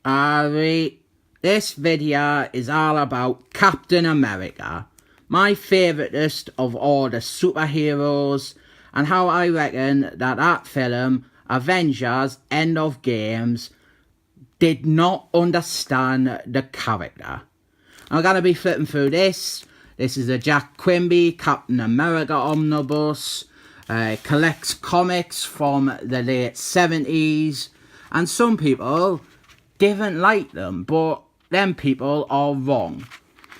This video is all about Captain America, my favouriteest of all the superheroes, and how I reckon that film, Avengers End of Games, did not understand the character. I'm going to be flipping through this. This is a Jack Quimby Captain America omnibus. Collects comics from the late 70s, and some people didn't like them, but them people are wrong.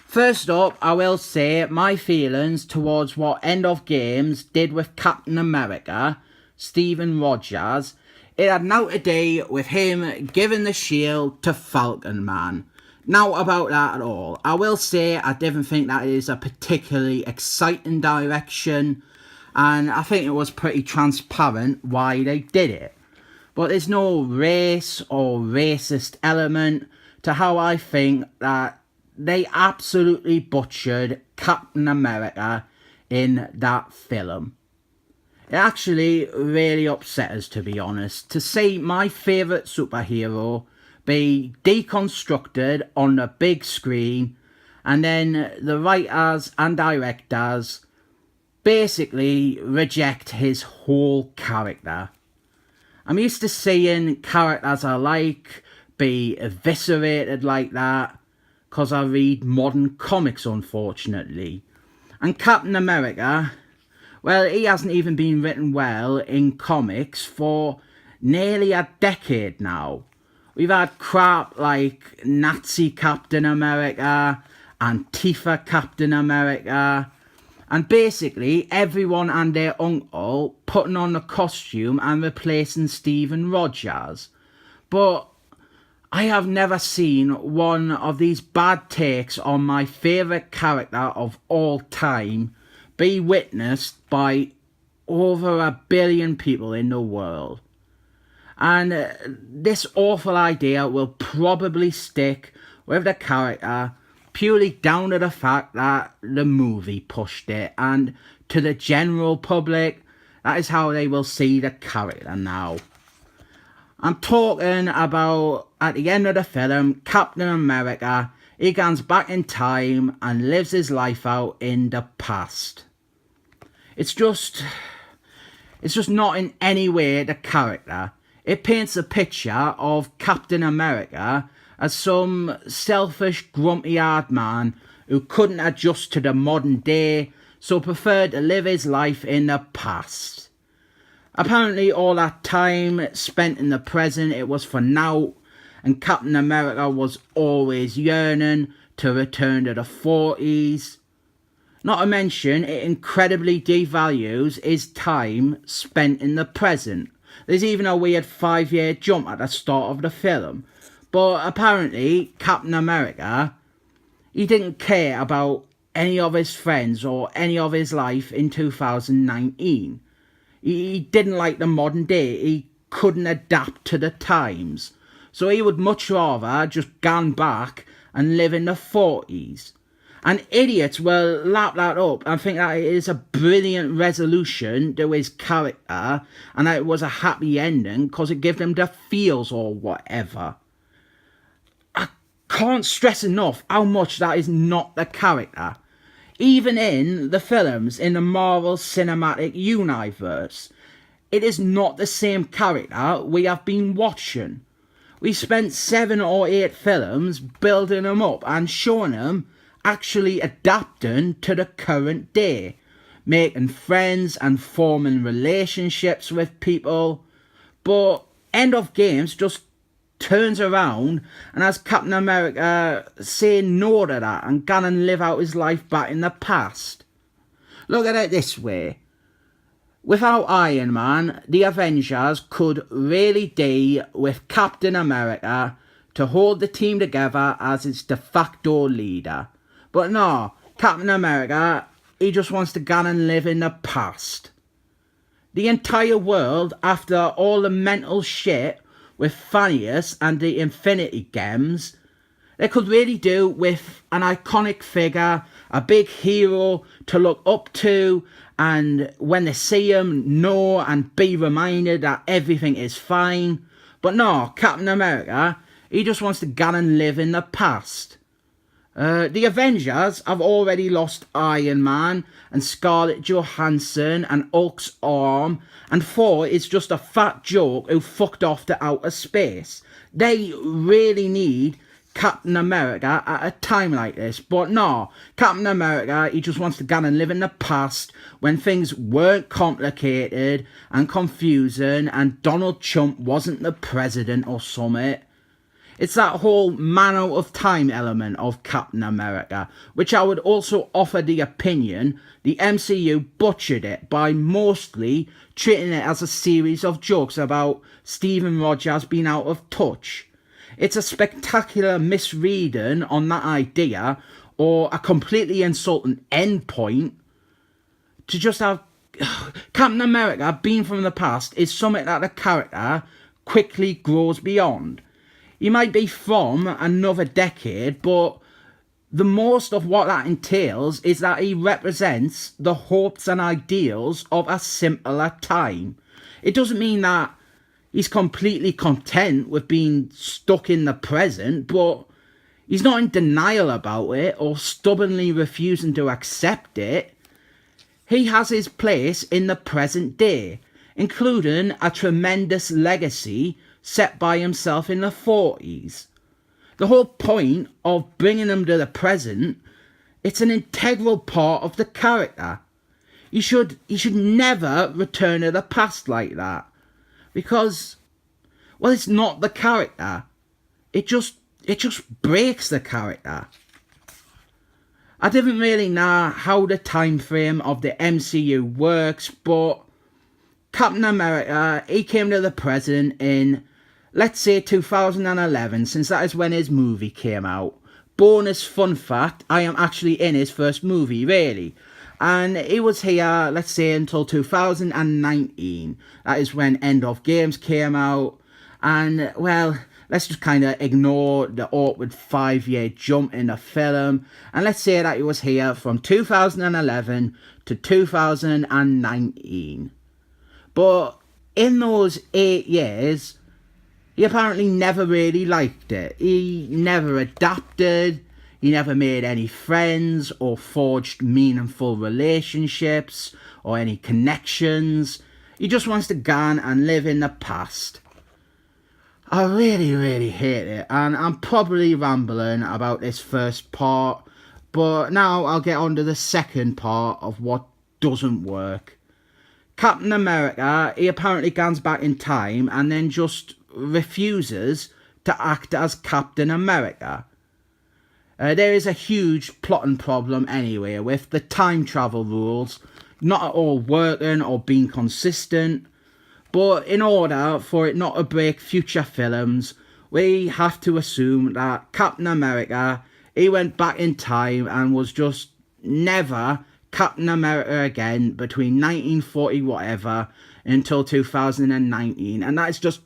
First up, I will say my feelings towards what End of Games did with Captain America, Stephen Rogers. It had now to do with him giving the shield to Falcon Man. Not about that at all. I will say I didn't think that is a particularly exciting direction, and I think it was pretty transparent why they did it. But there's no race or racist element to how I think that they absolutely butchered Captain America in that film. It actually really upset us, to be honest, to see my favourite superhero be deconstructed on the big screen, and then the writers and directors basically reject his whole character. I'm used to seeing characters I like be eviscerated like that, because I read modern comics, unfortunately. And Captain America, well, he hasn't even been written well in comics for nearly a decade now. We've had crap like Nazi Captain America, Antifa Captain America, and basically everyone and their uncle putting on the costume and replacing Stephen Rogers. But I have never seen one of these bad takes on my favourite character of all time be witnessed by over 1 billion people in the world. And this awful idea will probably stick with the character purely down to the fact that the movie pushed it, and to the general public, that is how they will see the character now. I'm talking about, at the end of the film, Captain America, he goes back in time and lives his life out in the past. It's just not in any way the character. It paints a picture of Captain America as some selfish, grumpy-eyed man who couldn't adjust to the modern day, so preferred to live his life in the past. Apparently all that time spent in the present, it was for now, and Captain America was always yearning to return to the 40s. Not to mention, it incredibly devalues his time spent in the present. There's even a weird 5-year jump at the start of the film. But apparently, Captain America, he didn't care about any of his friends or any of his life in 2019. He didn't like the modern day. He couldn't adapt to the times. So he would much rather just gone back and live in the 40s. And idiots will lap that up and think that it is a brilliant resolution to his character and that it was a happy ending because it gave them the feels or whatever. I can't stress enough how much that is not the character. Even in the films in the Marvel Cinematic Universe, it is not the same character we have been watching. We spent 7 or 8 films building him up and showing him actually adapting to the current day, making friends and forming relationships with people. But End of Games just turns around and has Captain America say no to that and gone and live out his life back in the past. Look at it this way. Without Iron Man, the Avengers could really do with Captain America to hold the team together as its de facto leader. But no, Captain America, he just wants to go and live in the past. The entire world, after all the mental shit with Thanos and the Infinity Gems, they could really do with an iconic figure, a big hero to look up to, and when they see him, know and be reminded that everything is fine. But no, Captain America, He just wants to go and live in the past. The Avengers have already lost Iron Man and Scarlett Johansson and Hulk's arm, and Thor is just a fat joke who fucked off to outer space. They really need Captain America at a time like this, but no, Captain America, he just wants to go and live in the past when things weren't complicated and confusing and Donald Trump wasn't the president or something. It's that whole man out of time element of Captain America, which I would also offer the opinion the MCU butchered it by mostly treating it as a series of jokes about Stephen Rogers being out of touch. It's a spectacular misreading on that idea, or a completely insulting endpoint, to just have Captain America being from the past is something that the character quickly grows beyond. He might be from another decade, but the most of what that entails is that he represents the hopes and ideals of a simpler time. It doesn't mean that he's completely content with being stuck in the present, but he's not in denial about it or stubbornly refusing to accept it. He has his place in the present day, including a tremendous legacy set by himself in the 40s. The whole point of bringing him to the present, it's an integral part of the character. He should never return to the past like that, because, well, it's not the character. It just breaks the character. I didn't really know how the time frame of the MCU works, but Captain America, he came to the present in, let's say, 2011, since that is when his movie came out. Bonus fun fact, I am actually in his first movie, really. And he was here, let's say, until 2019. That is when End of Games came out. And, well, let's just kind of ignore the awkward 5-year jump in the film. And let's say that he was here from 2011 to 2019. But in those 8 years, he apparently never really liked it. He never adapted, he never made any friends or forged meaningful relationships or any connections. He just wants to go and live in the past. I really, really hate it, and I'm probably rambling about this first part, but now I'll get on to the second part of what doesn't work. Captain America, he apparently goes back in time and then just refuses to act as Captain America. There is a huge plotting problem anyway with the time travel rules not at all working or being consistent, but in order for it not to break future films, we have to assume that Captain America, he went back in time and was just never Captain America again between 1940 whatever until 2019, and that's just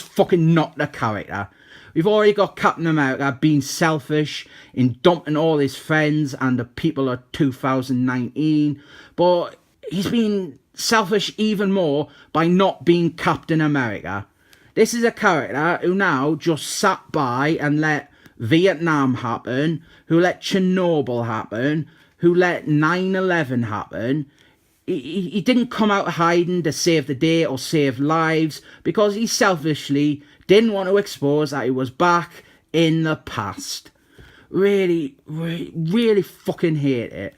fucking not the character. We've already got Captain America being selfish in dumping all his friends and the people of 2019, but he's been selfish even more by not being Captain America. This is a character who now just sat by and let Vietnam happen, who let Chernobyl happen, who let 9/11 happen. He didn't come out hiding to save the day or save lives because he selfishly didn't want to expose that he was back in the past. Really, really, really fucking hate it.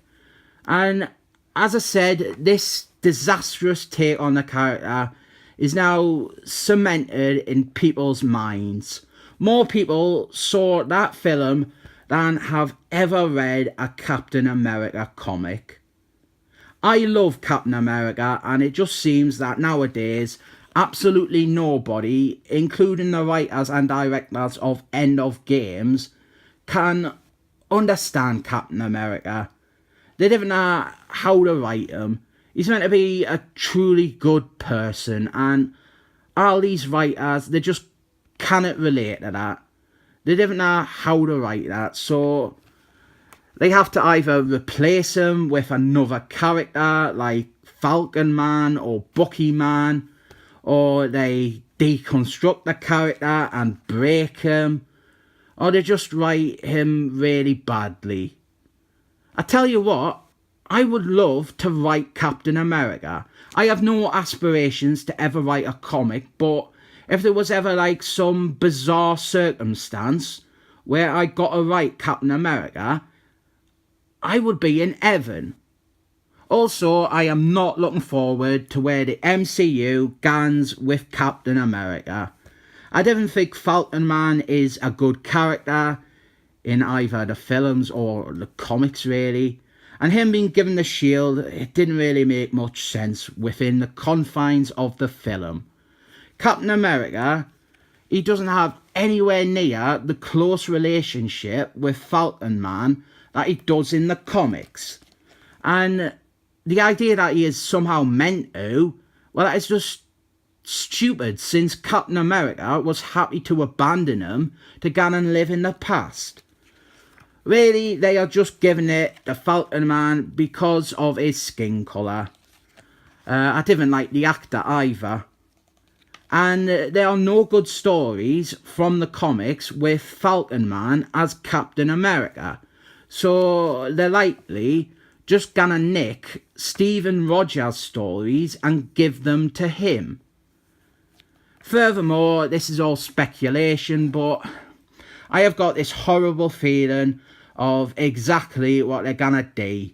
And as I said, this disastrous take on the character is now cemented in people's minds. More people saw that film than have ever read a Captain America comic. I love Captain America, and it just seems that nowadays absolutely nobody, including the writers and directors of End of Games, can understand Captain America. They don't know how to write him. He's meant to be a truly good person, and all these writers, they just cannot relate to that. They don't know how to write that, so they have to either replace him with another character like Falcon Man or Bucky Man, or they deconstruct the character and break him, or they just write him really badly. I tell you what, I would love to write Captain America. I have no aspirations to ever write a comic, but if there was ever like some bizarre circumstance where I got to write Captain America, I would be in heaven. Also, I am not looking forward to where the MCU gangs with Captain America. I didn't think Falcon Man is a good character in either the films or the comics really. And him being given the shield, it didn't really make much sense within the confines of the film. Captain America, he doesn't have anywhere near the close relationship with Falcon Man that he does in the comics. And the idea that he is somehow meant to, well, that is just stupid, since Captain America was happy to abandon him to go and live in the past. Really, they are just giving it to Falcon Man because of his skin colour. I didn't like the actor either. And there are no good stories from the comics with Falcon Man as Captain America. So they're likely just gonna nick Steven Rogers' stories and give them to him. Furthermore, this is all speculation, but I have got this horrible feeling of exactly what they're gonna do.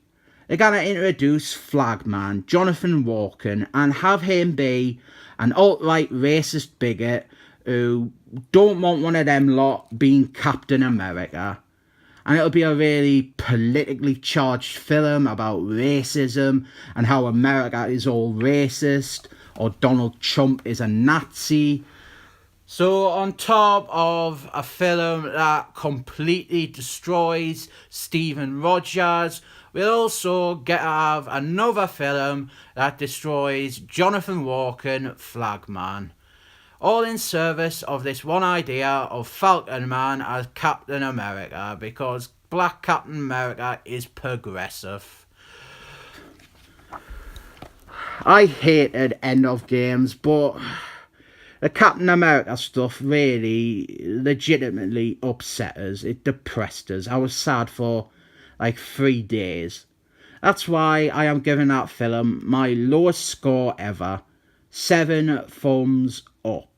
They're gonna introduce Flagman, Jonathan Walken, and have him be an alt-right racist bigot who don't want one of them lot being Captain America. And it'll be a really politically charged film about racism and how America is all racist, or Donald Trump is a Nazi. So on top of a film that completely destroys Steven Rogers, we'll also get to have another film that destroys Jonathan Walken, Flagman. All in service of this one idea of Falcon Man as Captain America, because Black Captain America is progressive. I hated End of Games, but the Captain America stuff really legitimately upset us. It depressed us. I was sad for like 3 days. That's why I am giving that film my lowest score ever. 7 thumbs up.